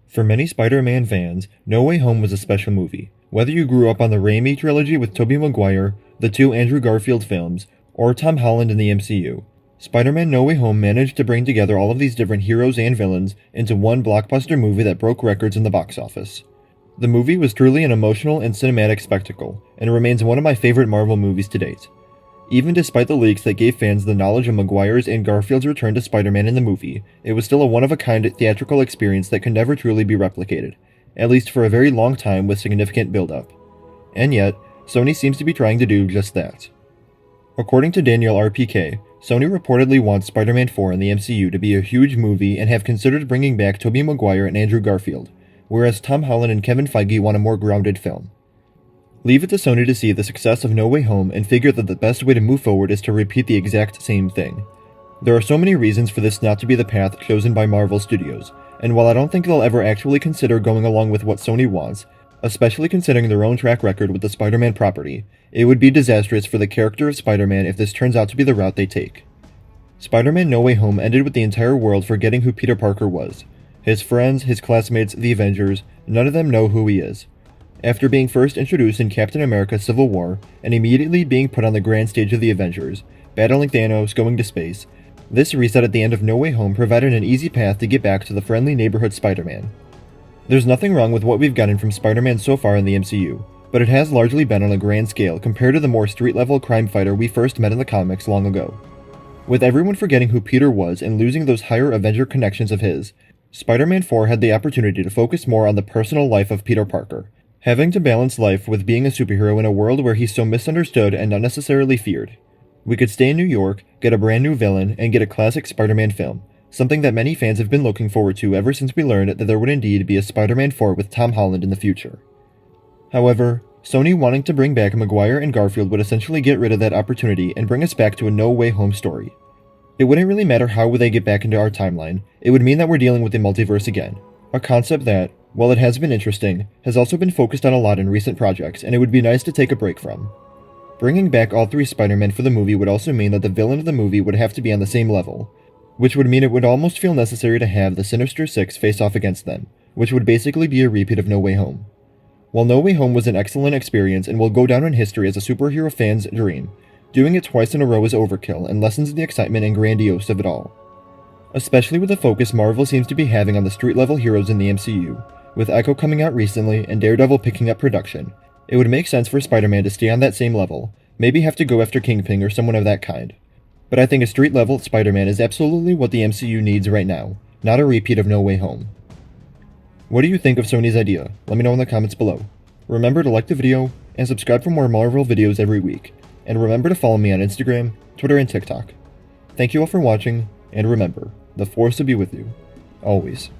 For many Spider-Man fans, No Way Home was a special movie. Whether you grew up on the Raimi trilogy with Tobey Maguire, the two Andrew Garfield films, or Tom Holland in the MCU, Spider-Man No Way Home managed to bring together all of these different heroes and villains into one blockbuster movie that broke records in the box office. The movie was truly an emotional and cinematic spectacle, and remains one of my favorite Marvel movies to date. Even despite the leaks that gave fans the knowledge of Maguire's and Garfield's return to Spider-Man in the movie, it was still a one-of-a-kind theatrical experience that could never truly be replicated, at least for a very long time with significant build-up. And yet, Sony seems to be trying to do just that. According to Daniel RPK, Sony reportedly wants Spider-Man 4 in the MCU to be a huge movie and have considered bringing back Tobey Maguire and Andrew Garfield, whereas Tom Holland and Kevin Feige want a more grounded film. Leave it to Sony to see the success of No Way Home and figure that the best way to move forward is to repeat the exact same thing. There are so many reasons for this not to be the path chosen by Marvel Studios, and while I don't think they'll ever actually consider going along with what Sony wants, especially considering their own track record with the Spider-Man property, it would be disastrous for the character of Spider-Man if this turns out to be the route they take. Spider-Man No Way Home ended with the entire world forgetting who Peter Parker was. His friends, his classmates, the Avengers, none of them know who he is. After being first introduced in Captain America Civil War, and immediately being put on the grand stage of the Avengers, battling Thanos, going to space, this reset at the end of No Way Home provided an easy path to get back to the friendly neighborhood Spider-Man. There's nothing wrong with what we've gotten from Spider-Man so far in the MCU, but it has largely been on a grand scale compared to the more street-level crime fighter we first met in the comics long ago. With everyone forgetting who Peter was and losing those higher Avenger connections of his, Spider-Man 4 had the opportunity to focus more on the personal life of Peter Parker, having to balance life with being a superhero in a world where he's so misunderstood and unnecessarily feared. We could stay in New York, get a brand new villain, and get a classic Spider-Man film, something that many fans have been looking forward to ever since we learned that there would indeed be a Spider-Man 4 with Tom Holland in the future. However, Sony wanting to bring back Maguire and Garfield would essentially get rid of that opportunity and bring us back to a No Way Home story. It wouldn't really matter how they get back into our timeline, it would mean that we're dealing with the multiverse again, a concept that, while it has been interesting, has also been focused on a lot in recent projects, and it would be nice to take a break from. Bringing back all three Spider-Men for the movie would also mean that the villain of the movie would have to be on the same level, which would mean it would almost feel necessary to have the Sinister Six face off against them, which would basically be a repeat of No Way Home. While No Way Home was an excellent experience and will go down in history as a superhero fan's dream, doing it twice in a row is overkill and lessens the excitement and grandiose of it all. Especially with the focus Marvel seems to be having on the street-level heroes in the MCU, with Echo coming out recently and Daredevil picking up production, it would make sense for Spider-Man to stay on that same level, maybe have to go after Kingpin or someone of that kind. But I think a street-level Spider-Man is absolutely what the MCU needs right now, not a repeat of No Way Home. What do you think of Sony's idea? Let me know in the comments below. Remember to like the video, and subscribe for more Marvel videos every week, and remember to follow me on Instagram, Twitter, and TikTok. Thank you all for watching, and remember, the Force will be with you, always.